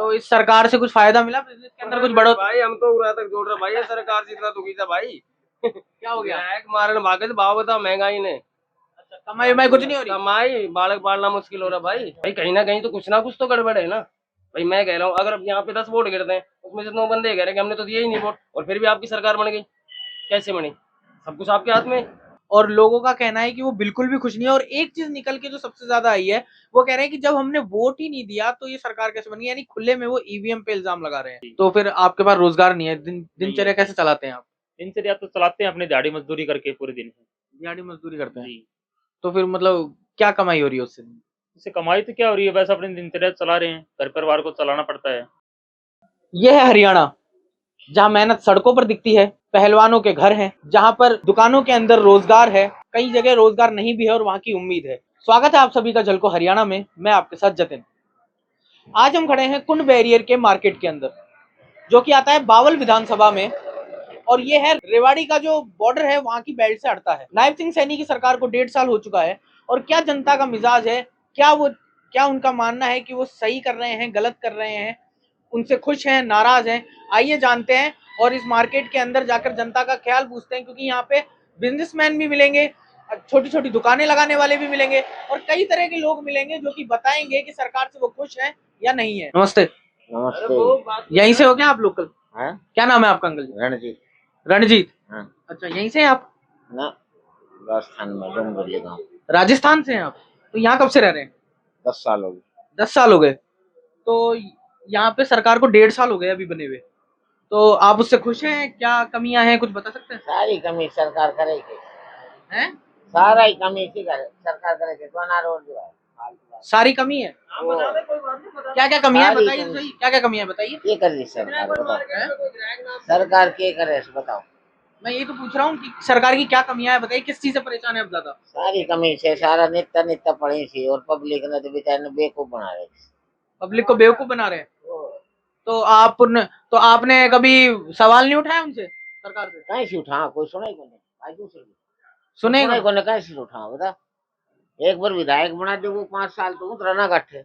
तो इस सरकार से कुछ फायदा मिला बिजनेस के अंदर, कुछ बढ़ोतरी? भाई हम तो उड़ा तक जोड़ रहे भाई, ये सरकार जितना दुखी था भाई। क्या हो गया? ग्राहक मारन भागे तो भाव बताओ महंगाई ने। अच्छा, कमाई वमाई कुछ नहीं हो रही? कमाई बालक पालना मुश्किल हो रहा भाई। भाई कहीं ना कुछ तो गड़बड़ है ना। भाई मैं कह रहा हूँ, अगर अब यहाँ पे 10 वोट गिरते हैं, उसमें से 9 बंदे कह रहे हैं कि हमने तो दिए ही नहीं वोट, और फिर भी आपकी सरकार बन गई। कैसे बनी? सब कुछ आपके हाथ में है। और लोगों का कहना है कि वो बिल्कुल भी खुश नहीं है। और एक चीज निकल के जो सबसे ज्यादा आई है, वो कह रहे हैं कि जब हमने वोट ही नहीं दिया तो ये सरकार कैसे बनी, यानी खुले में वो ईवीएम पे इल्जाम लगा रहे हैं। तो फिर आपके पास रोजगार नहीं है, दिनचर्या कैसे चलाते हैं आप? दिनचर्या तो चलाते हैं अपनी दिहाड़ी मजदूरी करके पूरे दिन। दिहाड़ी मजदूरी करते हैं? जी। तो फिर मतलब क्या कमाई हो रही है उससे? इससे कमाई तो क्या हो रही है, बस अपनी दिनचर्या चला रहे हैं, घर परिवार को चलाना पड़ता है। यह है हरियाणा, जहां मेहनत सड़कों पर दिखती है, पहलवानों के घर हैं, जहां पर दुकानों के अंदर रोजगार है, कई जगह रोजगार नहीं भी है और वहां की उम्मीद है। स्वागत है आप सभी का झलको हरियाणा में, मैं आपके साथ जतिन। आज हम खड़े हैं कुंड बैरियर के मार्केट के अंदर, जो कि आता है बावल विधानसभा में, और ये है रेवाड़ी का जो बॉर्डर है, वहां की बेल्ट से हटता है। नायब सिंह सैनी की सरकार को 1.5 साल हो चुका है, और क्या जनता का मिजाज है, क्या उनका मानना है कि वो सही कर रहे हैं, गलत कर रहे हैं, उनसे खुश हैं, नाराज हैं? आइए जानते हैं और इस मार्केट के अंदर जाकर जनता का ख्याल पूछते हैं, क्योंकि यहाँ पे बिजनेसमैन भी मिलेंगे, छोटी छोटी दुकानें लगाने वाले भी मिलेंगे, और कई तरह के लोग मिलेंगे जो कि बताएंगे कि सरकार से वो खुश हैं या नहीं है। नमस्ते। नमस्ते। यहीं से हो क्या आप लोकल? हाँ? क्या नाम है आपका अंकल जी? रणजीत। रणजीत? हाँ। अच्छा, यहीं से हैं आप? ना, राजस्थान में डोंगरली गाँव। राजस्थान से हैं आप? तो यहाँ कब से रह रहे हैं? 10 साल हो गए। 10 साल हो गए। तो यहाँ पे सरकार को 1.5 साल हो गए अभी बने हुए, तो आप उससे खुश हैं? क्या कमियां हैं, कुछ बता सकते हैं? सारी कमी सरकार करेगी। हैं? सारा ही कमी इसी करे, सरकार करेगी। बना रोड जो है सारी कमी है? क्या क्या कमियां है सारी बताइए तो कमी। सही, क्या क्या कमियां है बताइए। ये कर रही सरकार, बताओ सरकार क्या करे बताओ। मैं यही तो पूछ रहा हूँ कि सरकार की क्या कमियां है बताइए, किस चीज से परेशान है आप ज्यादा? सारी कमी से सारा नित्य नित्य पड़ी थी, और पब्लिक ने तो बेचारे बेवकूफ बना रहे। पब्लिक को बेवकूफ बना रहे हैं? तो आपने कभी सवाल नहीं उठाया उनसे, सरकार से? कहीं से उठा कोई सुना ही नहीं। सुनेगा को कहीं से उठा बता। एक बार विधायक बना दे वो 5 साल तो उतरा ना गठे।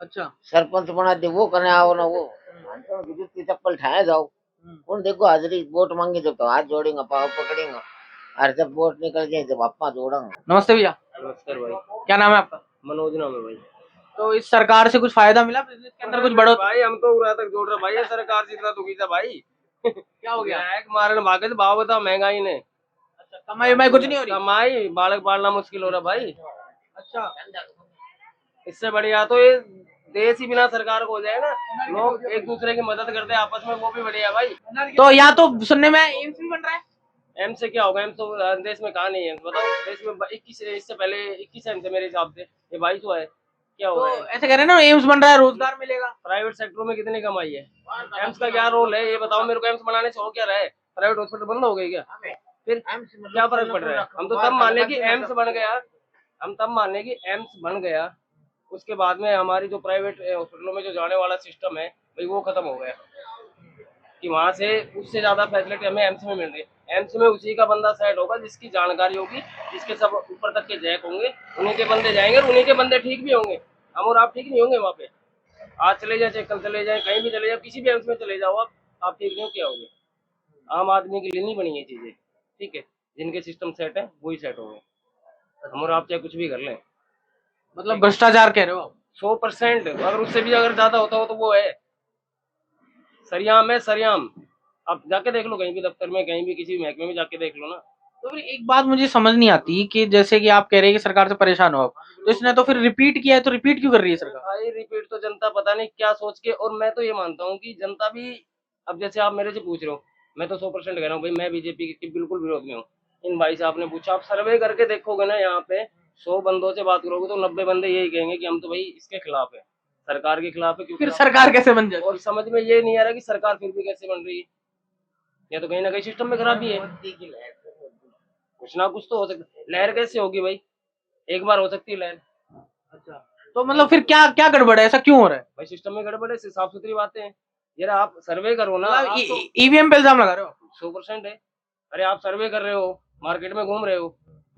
अच्छा, सरपंच बना दे वो करने आओ ना वो विद्युत की चप्पल ठाए जाओ। कौन देखो हाजिरी वोट मांगे जब तो हाथ जोड़ेंगे, पाव पकड़ेंगे, और जब वोट निकल जाए जब अपना जोड़ेंगे। नमस्ते भैया। नमस्कार भाई। क्या नाम है आपका? मनोज नाम है भाई। तो इस सरकार से कुछ फायदा मिला बिजनेस के अंदर, कुछ बढ़ोतरी? भाई हम तो उड़ा तक जोड़ रहे भाई, ये सरकार जितना दुखी था भाई। क्या हो गया? ग्राहक मारन भागे तो भाव बताओ महंगाई ने। अच्छा, कमाई वमाई कुछ नहीं हो रही? कमाई बालक पालना मुश्किल हो रहा भाई। अच्छा, इससे बढ़िया तो ये देश ही बिना सरकार को हो जाए ना, लोग एक दूसरे की मदद करते हैं आपस में, वो भी बढ़िया भाई। तो यहाँ तो सुनने में एम्स भी बन रहा है? एम से क्या होगा? एम तो देश में कहाँ नहीं है बताओ। देश में 21, इससे पहले 21 एम थे मेरे हिसाब से, ये 22 हुआ है। क्या तो होगा? ऐसे कह रहे हैं ना, एम्स बन रहा है, रोजगार मिलेगा। प्राइवेट सेक्टर में कितनी कमाई है? एम्स का क्या रोल है ये बताओ मेरे को। एम्स बनाने से हो क्या रहा है? प्राइवेट हॉस्पिटल बंद हो गई क्या? फिर क्या फर्क पड़ रहा है? हम तो तब मान लें कि एम्स बन गया, हम तब मान लें कि एम्स बन गया, उसके बाद में हमारी जो प्राइवेट हॉस्पिटलों में जो जाने वाला सिस्टम है भाई, वो खत्म हो गया कि वहां से उससे ज्यादा फैसिलिटी हमें एम्स में मिल रही है। एम्स में उसी का बंदा सेट होगा जिसकी जानकारी होगी, जिसके सब ऊपर तक के जैक होंगे, उन्हीं के बंदे जाएंगे और उन्हीं के बंदे ठीक भी होंगे। हम और आप ठीक नहीं होंगे वहाँ पे। आज चले जाए, कल चले जाए, कहीं भी चले जाओ, किसी भी एम्स में चले जाओ, आप ठीक नहीं हो क्या होगे? आम आदमी के लिए नहीं बनी ये चीजें, ठीक है? जिनके सिस्टम सेट है वही सेट होंगे। हम और आप चाहे कुछ भी कर लें। मतलब भ्रष्टाचार कह रहे हो आप? 100%, अगर उससे भी अगर ज्यादा होता हो तो वो है सरियाम है, सरियाम। आप जाके देख लो कहीं भी दफ्तर में, कहीं भी किसी भी महकमे में जाके देख लो ना। तो फिर एक बात मुझे समझ नहीं आती कि जैसे कि आप कह रहे हैं कि सरकार से परेशान हो आप, तो इसने तो फिर रिपीट किया है, तो रिपीट क्यों कर रही है सरकार? भाई रिपीट तो जनता पता नहीं क्या सोच के, और मैं तो ये मानता हूँ कि जनता भी, अब जैसे आप मेरे से पूछ रहे हो, मैं तो 100% कह रहा हूँ भाई, मैं बीजेपी के बिल्कुल विरोध में हूँ। इन भाई से आपने पूछा, आप सर्वे करके देखोगे ना, यहाँ पे 100 बंदों से बात करोगे तो 90 बंदे यही कहेंगे कि हम तो भाई इसके खिलाफ है, सरकार के खिलाफ है। फिर सरकार कैसे बन जाती? और समझ में ये नहीं आ रहा कि सरकार फिर भी कैसे बन रही है। या तो कहीं ना कहीं सिस्टम में खराबी है, कुछ ना कुछ तो हो सकता है। लहर कैसे होगी भाई? एक बार हो सकती है लहर। अच्छा, तो मतलब फिर क्या क्या गड़बड़ है, ऐसा क्यों हो रहा है? भाई सिस्टम में गड़बड़ है, साफ सुथरी बातें हैं। यार आप सर्वे करो ना। मतलब ईवीएम पे इल्जाम लगा रहे हो? 100% है। अरे आप सर्वे कर रहे हो, मार्केट में घूम रहे हो,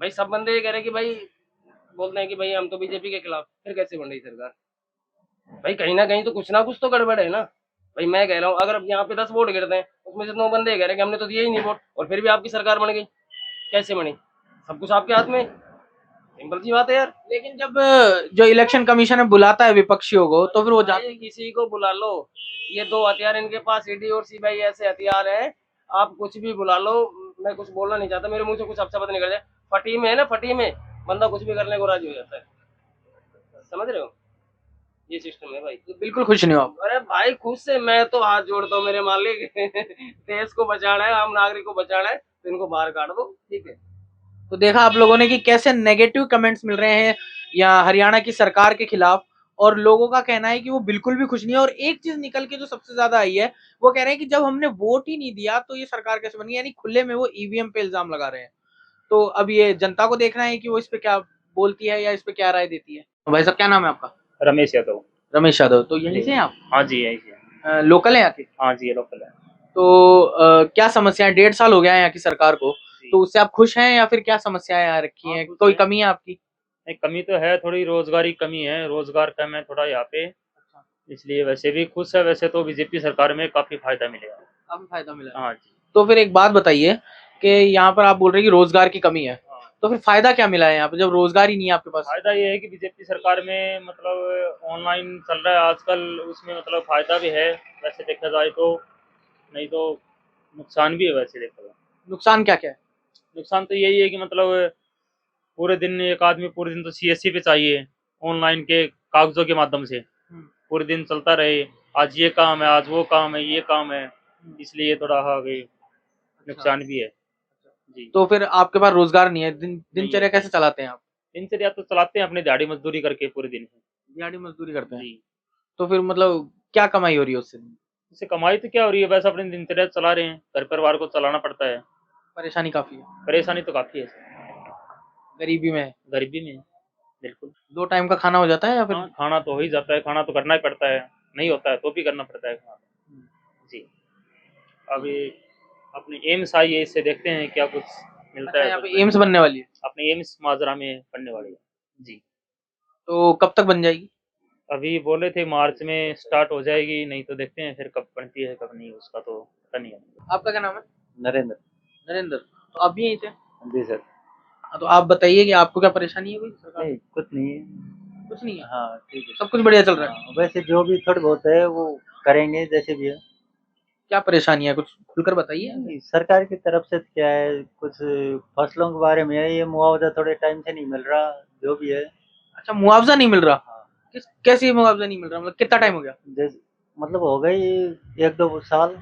भाई सब बंदे ये कह रहे हैं कि भाई, बोलते हैं कि भाई हम तो बीजेपी के खिलाफ, फिर कैसे बन रही सरकार? भाई कहीं ना कहीं तो कुछ ना कुछ तो गड़बड़ है ना। भाई मैं कह रहा हूँ अगर अब यहाँ पे 10 वोट गिरते हैं उसमें से 9 बंदे कह रहे हैं कि हमने तो दिए ही नहीं वोट, और फिर भी आपकी सरकार बन गई। कैसे बनी? सब कुछ आपके हाथ में। सिंपल सी बात है यार। लेकिन जब जो इलेक्शन कमीशन है बुलाता है विपक्षियों को तो फिर वो जाते भाई किसी को बुला लो, ये 2 हथियार इनके पास, ईडी और सीबीआई ऐसे हथियार है, आप कुछ भी बुला लो। मैं कुछ बोलना नहीं चाहता, मेरे मुंह से कुछ अपशब्द निकल जाए। फटी में है ना, फटी में बंदा कुछ भी करने को राजी हो जाता है। समझ रहे हो? ये सिस्टम है भाई। बिल्कुल खुश नहीं हो आप। अरे भाई खुद से मैं तो हाथ जोड़ता हूँ मेरे मालिक। देश को बचाना है, आम नागरिक को बचाना है, तो इनको बाहर काट दो, ठीक है। तो देखा आप लोगों ने कि कैसे नेगेटिव कमेंट्स मिल रहे हैं यहाँ हरियाणा की सरकार के खिलाफ, और लोगों का कहना है कि वो बिल्कुल भी खुश नहीं है। और एक चीज निकल के जो सबसे ज्यादा आई है, वो कह रहे हैं कि जब हमने वोट ही नहीं दिया तो ये सरकार कैसे बनी, यानी खुले में वो ईवीएम पे इल्जाम लगा रहे हैं। तो अब ये जनता को देखना है कि वो इस पे क्या बोलती है या इस पे क्या राय देती है। तो भाई साहब क्या नाम है आपका? रमेश यादव। रमेश यादव। तो यहीं से हैं आप? हाँ जी, यही है। लोकल है यहाँ के? हाँ जी, ये लोकल है। तो क्या समस्याएं, 1.5 साल हो गया है यहाँ की सरकार को, जी। तो उससे आप खुश हैं या फिर क्या समस्याएं यहाँ रखी हाँ, हैं, खुश कोई हैं। कमी है आपकी? नहीं, कमी तो है, थोड़ी रोजगारी कमी है, रोजगार कम है थोड़ा यहाँ पे, इसलिए वैसे भी खुश है। वैसे तो बीजेपी सरकार में काफी फायदा मिलेगा। काफी फायदा मिला है। हाँ जी। तो फिर एक बात बताइए कि यहाँ पर आप बोल रहे हैं कि रोजगार की कमी है, तो फिर फायदा क्या मिला है यहाँ पे जब रोजगार ही नहीं है आपके पास? फायदा ये है कि बीजेपी सरकार में मतलब ऑनलाइन चल रहा है आजकल, उसमें मतलब फायदा भी है वैसे देखा जाए तो, नहीं तो नुकसान भी है वैसे देखा जाए। नुकसान क्या क्या है? नुकसान तो यही है कि मतलब पूरे दिन एक आदमी पूरे दिन तो सीएससी पे चाहिए, ऑनलाइन के कागजों के माध्यम से पूरे दिन चलता रहे, आज ये काम है, आज वो काम है, ये काम है, इसलिए थोड़ा आगे नुकसान भी है जी। तो फिर आपके पास रोजगार नहीं है, दिनचर्या है। कैसे चलाते हैं आप? दिनचर्या तो चलाते हैं अपनी दिहाड़ी मजदूरी करके पूरे दिन दिहाड़ी मजदूरी करते हैं। जी। तो फिर मतलब क्या कमाई हो रही है उससे? इससे कमाई तो क्या हो रही है, बस अपनी दिनचर्या चला रहे हैं, घर परिवार को चलाना पड़ता है। परेशानी काफी है, परेशानी तो काफी है, गरीबी में है। गरीबी में बिल्कुल। 2 टाइम का खाना हो जाता है या फिर? हाँ, खाना तो हो ही जाता है, खाना तो करना ही पड़ता है, नहीं होता है तो भी करना पड़ता है खाना जी। अभी अपनी एम्स आई है, इससे देखते हैं क्या कुछ मिलता अच्छा, है। यहाँ पे एम्स बनने वाली है? अपने एम्स माजरा में पढ़ने वाली है जी। तो कब तक बन जाएगी? अभी बोले थे मार्च में स्टार्ट हो जाएगी, नहीं तो देखते हैं फिर कब बनती है कब नहीं, उसका तो पता नहीं है। आपका क्या नाम है? नरेंद्र। नरेंद्र। तो आप भी यहीं से? जी सर। हाँ, तो आप बताइए कि आपको क्या परेशानी है कोई सरकार? नहीं, कुछ नहीं है। कुछ नहीं है, हाँ ठीक है। सब कुछ बढ़िया चल रहा है। हाँ, वैसे जो भी थोड़ी बहुत है वो करेंगे जैसे भी है। क्या परेशानी है, कुछ खुलकर बताइए। नहीं, सरकार की तरफ से क्या है, कुछ फसलों के बारे में है, ये मुआवजा थोड़े टाइम से नहीं मिल रहा, जो भी है। अच्छा, मुआवजा नहीं मिल रहा? हाँ, कैसे मुआवजा नहीं मिल रहा, मतलब कितना टाइम हो गया? जैसे मतलब हो गई 1-2 साल।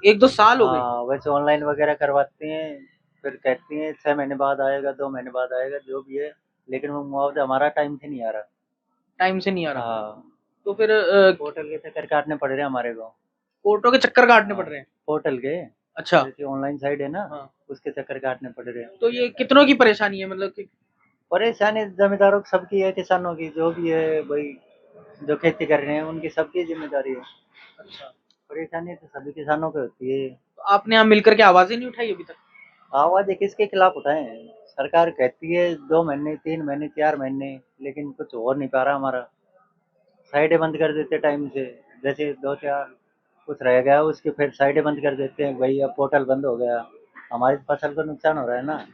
1-2 साल हो गए? हाँ, वैसे ऑनलाइन वगैरह करवाते हैं, फिर कहती हैं 6 महीने बाद आएगा, 2 महीने बाद आएगा, जो भी है, लेकिन वो मुआवजा हमारा टाइम से नहीं आ रहा। टाइम से नहीं आ रहा? हाँ, तो फिर पोर्टल के चक्कर काटने पड़ रहे हैं हमारे को। कोर्टों के चक्कर काटने पड़ रहे हैं? पोर्टल के, अच्छा। जैसे ऑनलाइन साइट है ना, हाँ। उसके चक्कर काटने पड़ रहे हैं। तो ये कितनों की परेशानी है, मतलब कि? परेशानी जमींदारों की सबकी है, किसानों की जो भी है भाई, जो खेती कर रहे हैं उनकी सबकी जिम्मेदारी है। अच्छा। परेशानी तो सभी किसानों को होती है। तो आपने यहाँ मिलकर के आवाजें नहीं उठाई अभी तक? आवाज किसके खिलाफ उठाएं? सरकार कहती है 2 महीने, 3 महीने, 4 महीने, लेकिन कुछ हो नहीं पा रहा हमारा। साइडें बंद कर देते टाइम से, जैसे 2-4 कुछ रह गया उसके फिर साइडें बंद कर देते हैं, भाई अब पोर्टल बंद हो गया, हमारी फसल को नुकसान हो रहा है ना।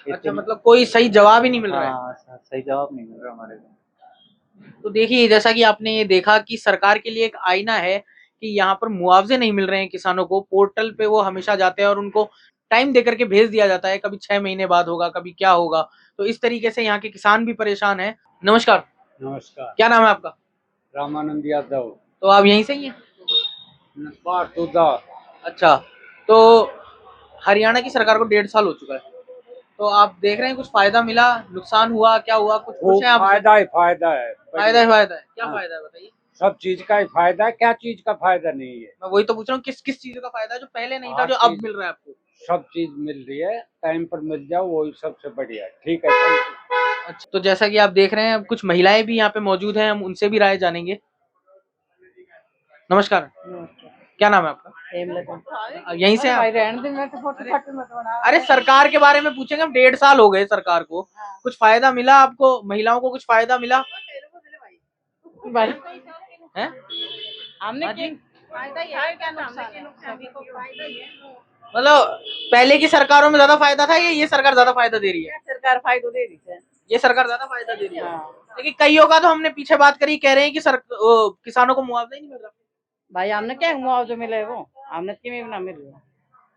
अच्छा, मतलब कोई सही जवाब ही नहीं मिल रहा है? हाँ, सही जवाब नहीं मिल रहा हमारे को। तो देखिए, जैसा कि आपने ये देखा कि सरकार के लिए एक आईना है कि यहाँ पर मुआवजे नहीं मिल रहे हैं किसानों को, पोर्टल पे वो हमेशा जाते हैं और उनको टाइम देकर के भेज दिया जाता है, कभी 6 महीने बाद होगा, कभी क्या होगा। तो इस तरीके से यहाँ के किसान भी परेशान हैं। नमस्कार। नमस्कार। क्या नाम है आपका? रामानंद यादव। तो आप यहीं से ही हैं? पाटुदा। अच्छा। तो हरियाणा की सरकार को 1.5 साल हो चुका है, तो आप देख रहे हैं कुछ फायदा मिला, नुकसान हुआ, क्या हुआ, कुछ वो खुश हैं आप? फायदा ही फायदा है। फायदा ही फायदा है? क्या हाँ। फायदा है बताइए। सब चीज का ही फायदा है, क्या चीज का फायदा नहीं है? मैं वही तो पूछ रहा हूँ, किस किस चीज का फायदा है जो पहले नहीं था, हर जो अब चीज- मिल रहा है आपको? सब चीज मिल रही है, टाइम पर मिल जाओ वही सबसे बढ़िया है। ठीक है, thank you। अच्छा, तो जैसा कि आप देख रहे हैं कुछ महिलाएं भी यहाँ पे मौजूद हैं, हम उनसे भी राय जानेंगे। नमस्कार। क्या नाम है आपका? यहीं से आप? अरे सरकार के बारे में पूछेंगे हम, 1.5 साल हो गए सरकार को, कुछ फायदा मिला आपको, महिलाओं को कुछ फायदा मिला? भाई हैं? हमने हाँ जी। फायदा ही है, क्या नुकसान है? सभी को फायदा ही है। मतलब पहले की सरकारों में ज्यादा फायदा था या ये सरकार ज्यादा फायदा दे रही है? सरकार फायदा दे रही है। ये सरकार ज्यादा फायदा दे रही है। हाँ। लेकिन कईयों का तो हमने पीछे बात करी, कह रहे हैं कि किसानों को मुआवजा ही नहीं मिल रहा। भाई हमने क्या मुआवजा मिले वो, हमने क्यों ना मिल रहा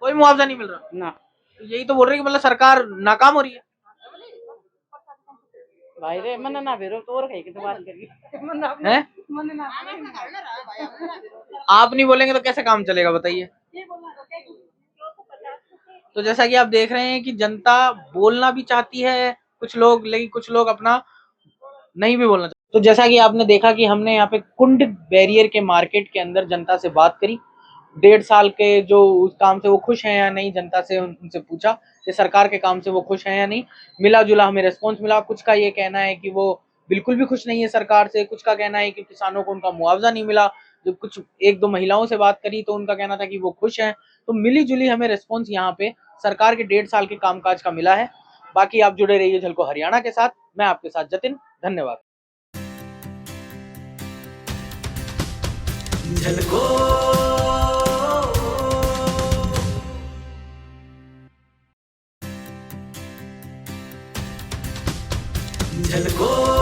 कोई मुआवजा नहीं मिल रहा। ना। तो यही तो बोल रहे हैं कि मतलब सरकार नाकाम हो रही है। भाई रे मन ना भेरो तो और कहीं की तो बात करी हैं? मन ना आप नहीं बोलेंगे तो कैसे काम चलेगा बताइए। तो जैसा कि आप देख रहे हैं कि जनता बोलना भी चाहती है कुछ लोग, लेकिन कुछ लोग अपना नहीं भी बोलना चाहते। तो जैसा कि आपने देखा कि हमने यहाँ पे कुंड बैरियर के मार्केट के अंदर जनता से बात करी, 1.5 साल के जो उस काम से वो खुश हैं या नहीं, जनता से उनसे पूछा कि सरकार के काम से वो खुश हैं या नहीं। मिला जुला हमें रिस्पॉन्स मिला। कुछ का ये कहना है कि वो बिल्कुल भी खुश नहीं है सरकार से, कुछ का कहना है कि किसानों को उनका मुआवजा नहीं मिला। जब कुछ 1-2 महिलाओं से बात करी तो उनका कहना था कि वो खुश हैं। तो मिली जुली हमें रिस्पॉन्स यहाँ पे सरकार के 1.5 साल के कामकाज का मिला है। बाकी आप जुड़े रहिए झलको हरियाणा के साथ। मैं आपके साथ जतिन, धन्यवाद। झलको